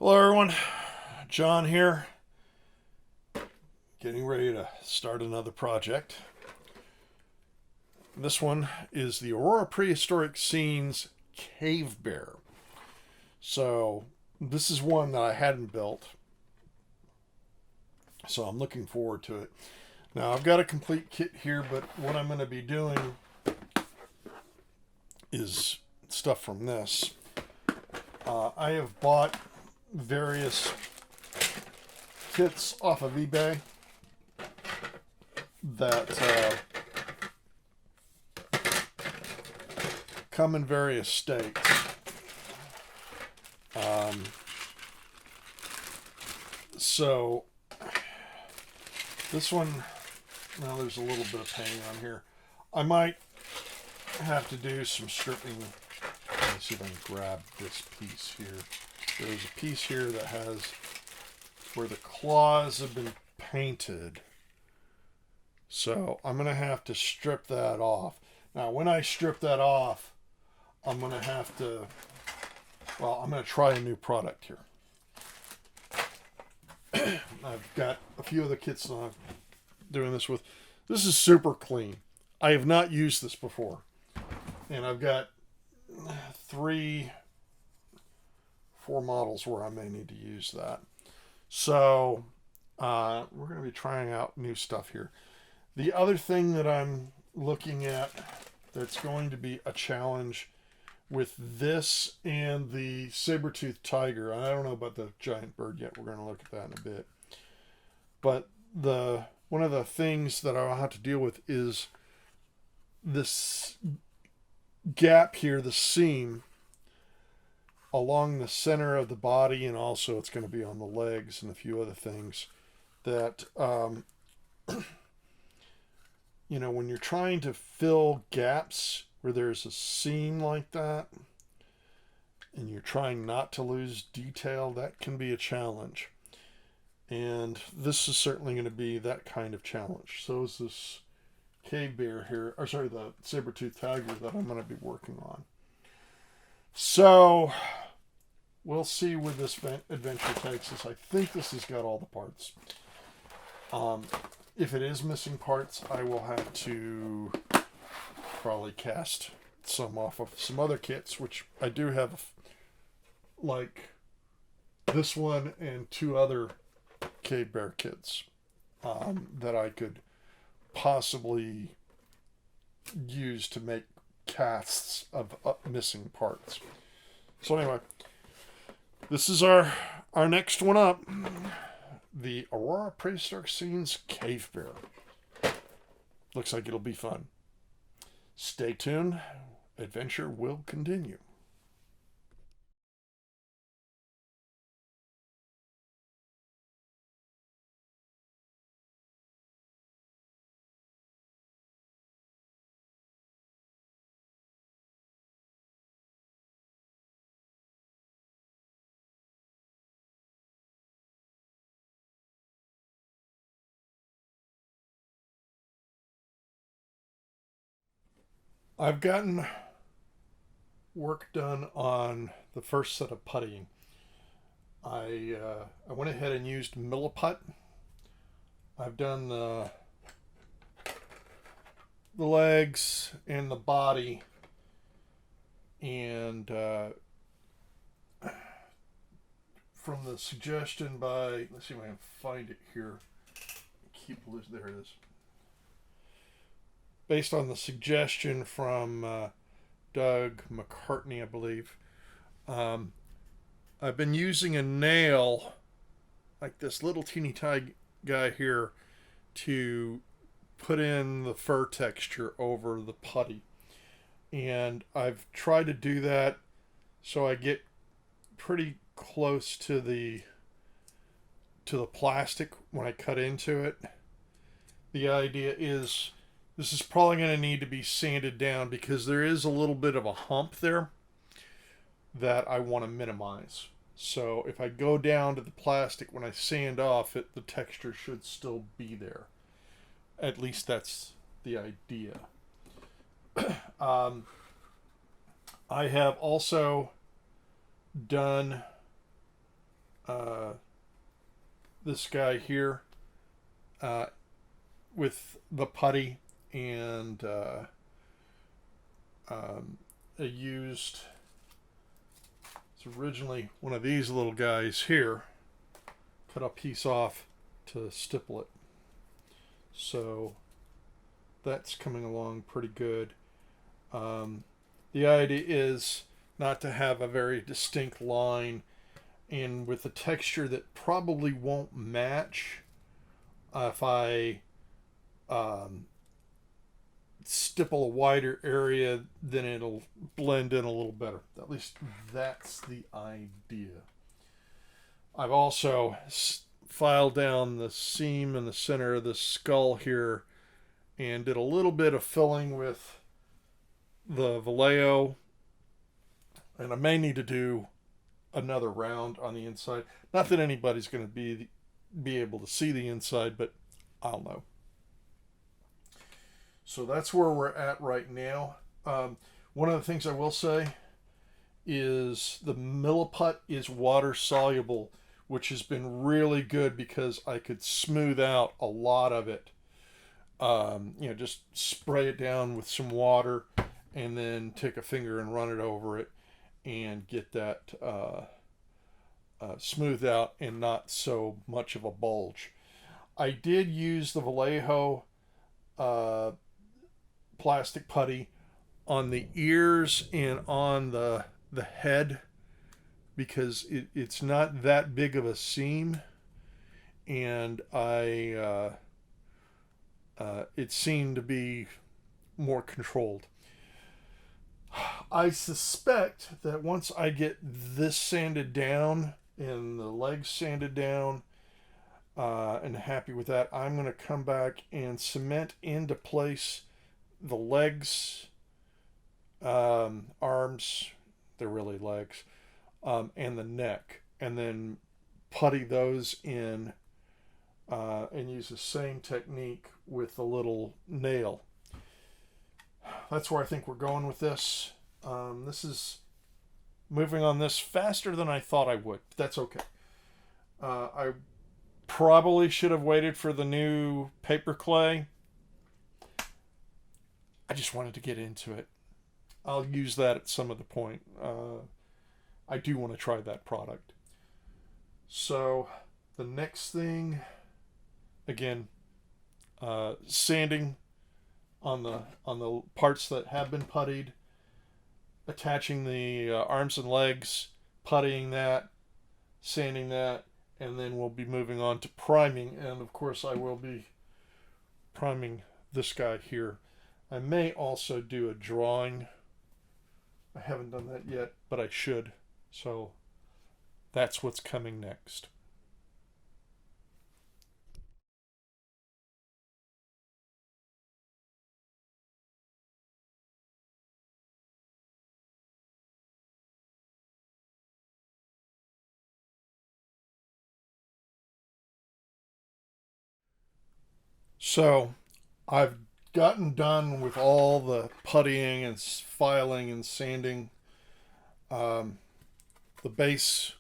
Hello, everyone. John here, getting ready to start another project. This one is the Aurora Prehistoric Scenes Cave Bear. So, this is one that I hadn't built, so I'm looking forward to it. Now, I've got a complete kit here, but what I'm going to be doing is stuff from this. I have bought various kits off of eBay that come in various states. So this one, now there's a little bit of painting on here. I might have to do some stripping. Let me see if I can grab this piece here. There's a piece here that has where the claws have been painted. So I'm going to have to strip that off. Now, when I strip that off, I'm going to have to, I'm going to try a new product here. I've got a few of the kits that I'm doing this with. This is super clean. I have not used this before. And I've got 4 models where I may need to use that. So we're going to be trying out new stuff here. The other thing that I'm looking at that's going to be a challenge with this and the saber-toothed tiger, I don't know about the giant bird yet. We're going to look at that in a bit. But one of the things that I'll have to deal with is this gap here, the seam along the center of the body, and also it's going to be on the legs and a few other things that when you're trying to fill gaps where there's a seam like that and you're trying not to lose detail, that can be a challenge. And this is certainly going to be that kind of challenge. So is this cave bear here, the saber-toothed tiger that I'm going to be working on. So we'll see where this adventure takes us. I think this has got all the parts. If it is missing parts, I will have to probably cast some off of some other kits, which I do have, like this one and 2 other cave bear kits that I could possibly use to make casts of missing parts. So anyway, this is our next one up. The Aurora Prehistoric Scenes Cave Bear. Looks like it'll be fun. Stay tuned. Adventure will continue. I've gotten work done on the first set of puttying. I went ahead and used Milliput. I've done the legs and the body, and from the suggestion by, let's see if I can find it here. There it is. Based on the suggestion from Doug McCartney, I believe. I've been using a nail, like this little teeny tiny guy here, to put in the fur texture over the putty. And I've tried to do that so I get pretty close to the plastic when I cut into it. The idea is this is probably going to need to be sanded down because there is a little bit of a hump there that I want to minimize. So if I go down to the plastic when I sand off it, the texture should still be there. At least that's the idea. I have also done uh, this guy here uh, with the putty, and I used, it's originally one of these little guys here, cut a piece off to stipple it. So that's coming along pretty good. The idea is not to have a very distinct line, and with a texture that probably won't match if I stipple a wider area, then it'll blend in a little better. At least that's the idea. I've also filed down the seam in the center of the skull here and did a little bit of filling with the Vallejo, and I may need to do another round on the inside. Not that anybody's going to be able to see the inside, but I'll know. So that's where we're at right now. One of the things I will say is the milliput is water soluble, which has been really good because I could smooth out a lot of it. Just spray it down with some water and then take a finger and run it over it and get that smoothed out and not so much of a bulge. I did use the Vallejo plastic putty on the ears and on the head because it's not that big of a seam, and it seemed to be more controlled. I suspect that once I get this sanded down and the legs sanded down and happy with that, I'm going to come back and cement into place the legs, arms, they're really legs, and the neck, and then putty those in and use the same technique with the little nail. That's where I think we're going with this. This is moving on this faster than I thought I would. That's okay. I probably should have waited for the new paper clay. I just wanted to get into it. I'll use that at some other point. I do want to try that product. So the next thing, again, sanding on the parts that have been puttied, attaching the arms and legs, puttying that, sanding that, and then we'll be moving on to priming. And of course I will be priming this guy here. I may also do a drawing. I haven't done that yet, but I should. So that's what's coming next. So I've gotten done with all the puttying and filing and sanding. The base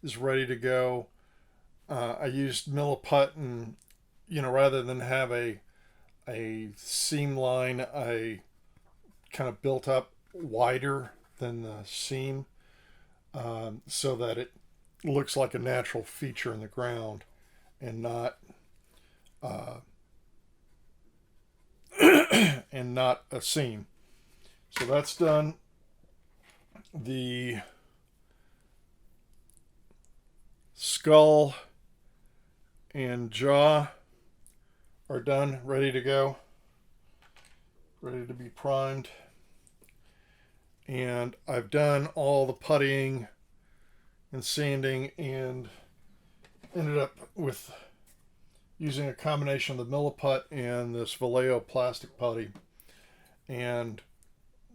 is ready to go. I used milliput, and rather than have a seam line, I kind of built up wider than the seam, so that it looks like a natural feature in the ground and not and not a seam. So that's done. The skull and jaw are done, ready to go, ready to be primed. And I've done all the puttying and sanding and ended up with using a combination of the milliput and this Vallejo plastic putty. And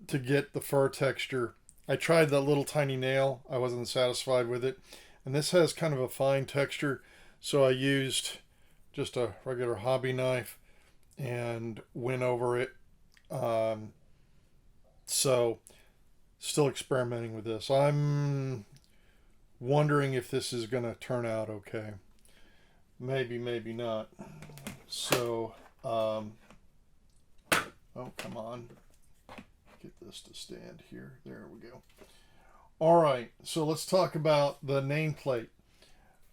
to get the fur texture, I tried the little tiny nail. I wasn't satisfied with it. And this has kind of a fine texture, so I used just a regular hobby knife and went over it. So still experimenting with this. I'm wondering if this is going to turn out okay. Maybe, maybe not. So, oh, come on. Get this to stand here. There we go. All right, so let's talk about the nameplate.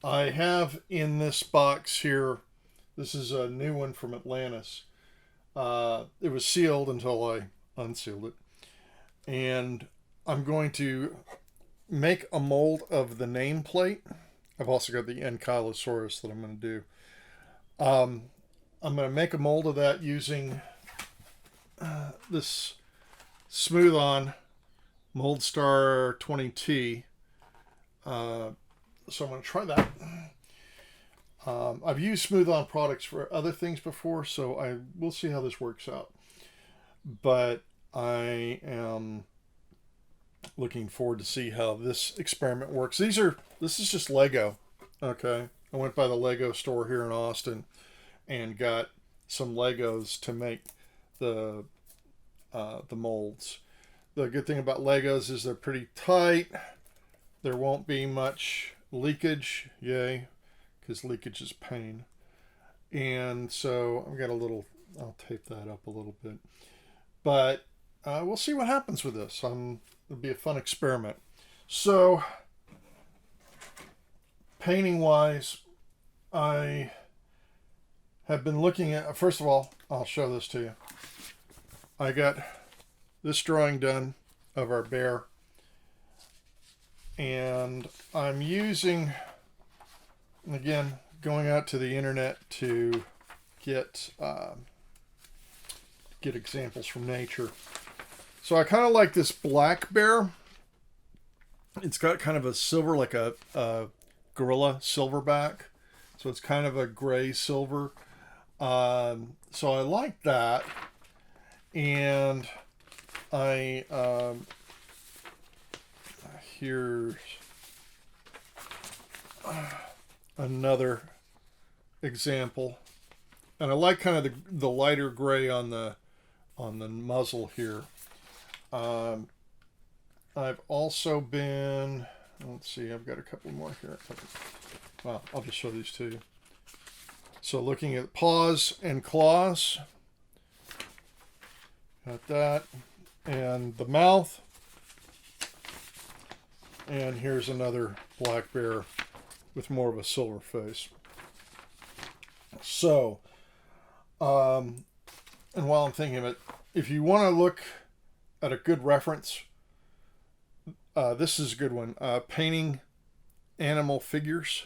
I have in this box here, this is a new one from Atlantis. It was sealed until I unsealed it. And I'm going to make a mold of the nameplate. I've also got the Ankylosaurus that I'm going to do. I'm going to make a mold of that using this Smooth On Mold Star 20T. So I'm going to try that. I've used Smooth On products for other things before, so we'll see how this works out. But I am looking forward to see how this experiment works. This is just Lego. Okay, I went by the Lego store here in Austin and got some Legos to make the molds. The good thing about Legos is they're pretty tight. There won't be much leakage, yay, because leakage is pain. And so I've got I'll tape that up a little bit. But we'll see what happens with this. It'll be a fun experiment. So, painting wise, I have been looking at, first of all, I'll show this to you. I got this drawing done of our bear. And I'm using, again, going out to the internet to get examples from nature. So I kind of like this black bear. It's got kind of a silver, like a gorilla silverback. So it's kind of a gray silver. So I like that. And here's another example. And I like kind of the lighter gray on the muzzle here. I've also been, let's see, I've got a couple more here. Well, I'll just show these to you. So looking at paws and claws, got that, and the mouth. And here's another black bear with more of a silver face. So, and while I'm thinking of it, if you want to look at a good reference, this is a good one. Painting Animal Figures.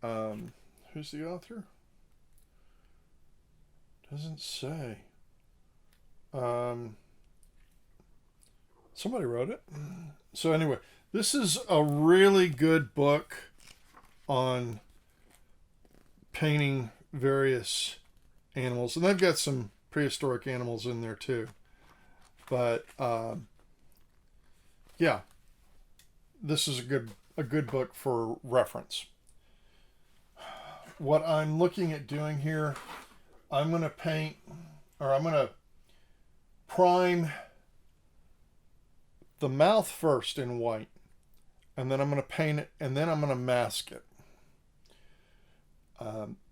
Who's the author? Doesn't say. Somebody wrote it. So anyway, this is a really good book on painting various animals, and they've got some prehistoric animals in there too. But yeah, this is a good book for reference. What I'm looking at doing here, I'm going to paint, or I'm going to prime the mouth first in white, and then I'm going to paint it, and then I'm going to mask it.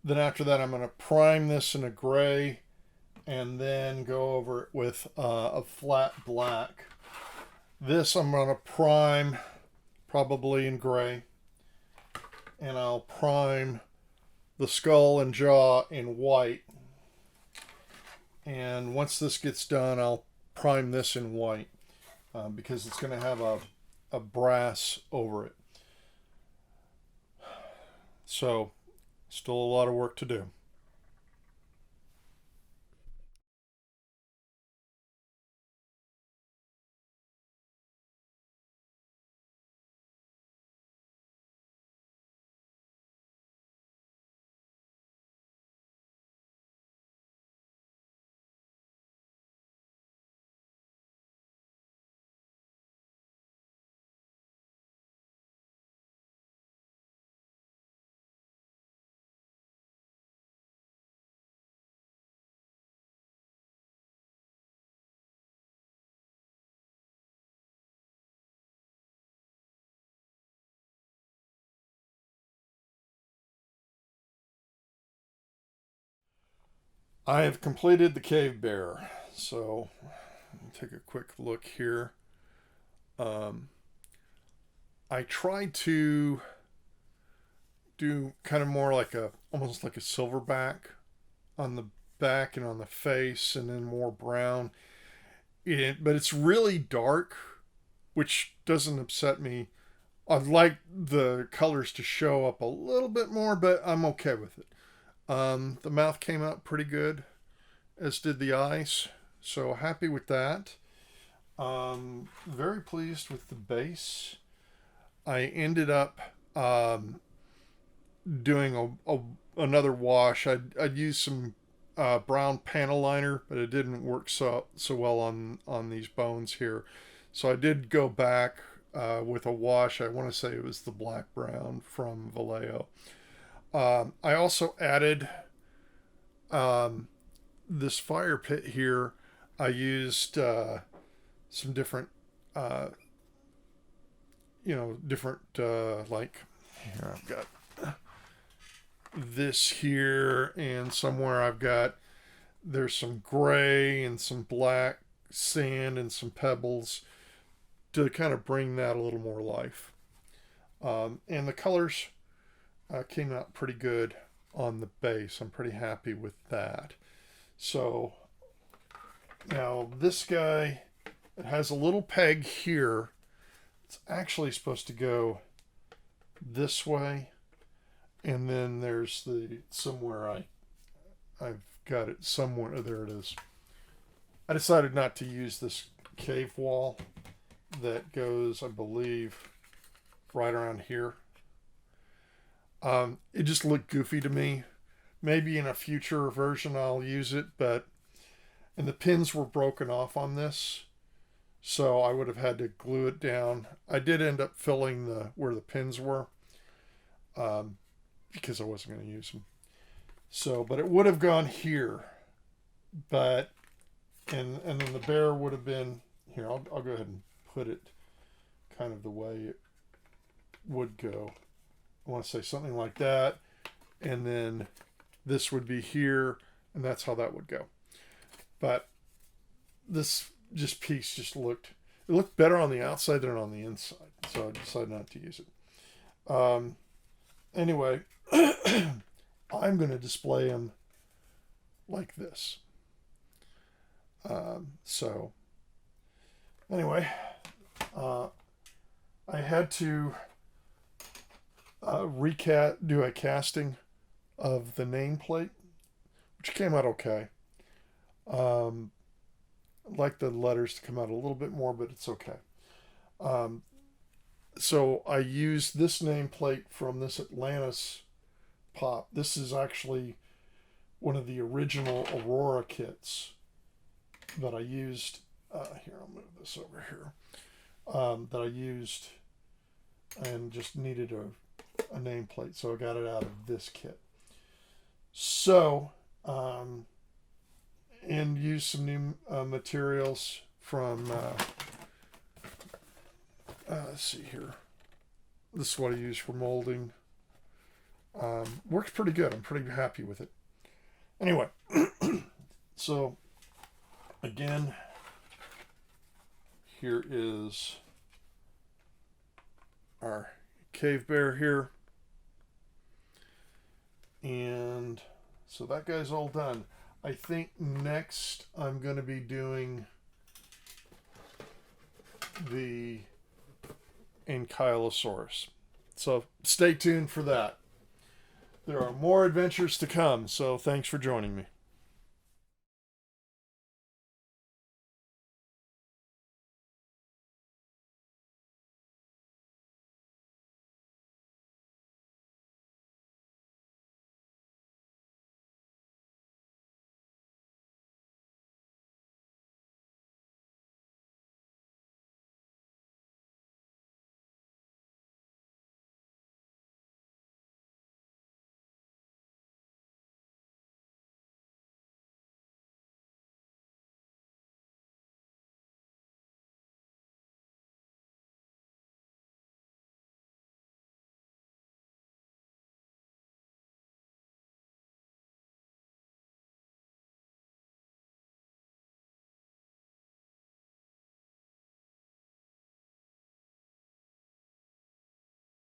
Then after that, I'm going to prime this in a gray, and then go over it with a flat black. This I'm going to prime probably in gray, and I'll prime the skull and jaw in white. And once this gets done, I'll prime this in white because it's going to have a brass over it. So, still a lot of work to do. I have completed the cave bear. So take a quick look here. Um, I tried to do kind of more like almost like a silverback on the back and on the face, and then more brown. But it's really dark, which doesn't upset me. I'd like the colors to show up a little bit more, but I'm okay with it. The mouth came out pretty good, as did the eyes. So happy with that. Very pleased with the base. I ended up doing another wash. I'd used some brown panel liner, but it didn't work so well on these bones here. So I did go back with a wash. I want to say it was the black brown from Vallejo. I also added this fire pit here. I used some different, different like here I've got this here, and somewhere there's some gray and some black sand and some pebbles to kind of bring that a little more life. And the colors came out pretty good on the base. I'm pretty happy with that. So now this guy, it has a little peg here. It's actually supposed to go this way, and then there's somewhere I've got it somewhere. There it is. I decided not to use this cave wall that goes, I believe, right around here. It just looked goofy to me. Maybe in a future version I'll use it, and the pins were broken off on this, so I would have had to glue it down. I did end up filling where the pins were, because I wasn't going to use them. So, but it would have gone here, and then the bear would have been here. I'll go ahead and put it kind of the way it would go. I want to say something like that, and then this would be here, and that's how that would go. But this piece just looked better on the outside than on the inside, so I decided not to use it. Anyway, I'm going to display them like this. So anyway, I had to do a casting of the nameplate, which came out okay. I'd like the letters to come out a little bit more, but it's okay. So I used this nameplate from this Atlantis pop. This is actually one of the original Aurora kits that I used. Here, I'll move this over here. That I used and just needed a nameplate, so I got it out of this kit. So, and used some new materials from, let's see here. This is what I use for molding. Works pretty good. I'm pretty happy with it. Anyway, so again, here is our cave bear here. And so that guy's all done. I think next I'm going to be doing the Ankylosaurus. So stay tuned for that. There are more adventures to come, so thanks for joining me.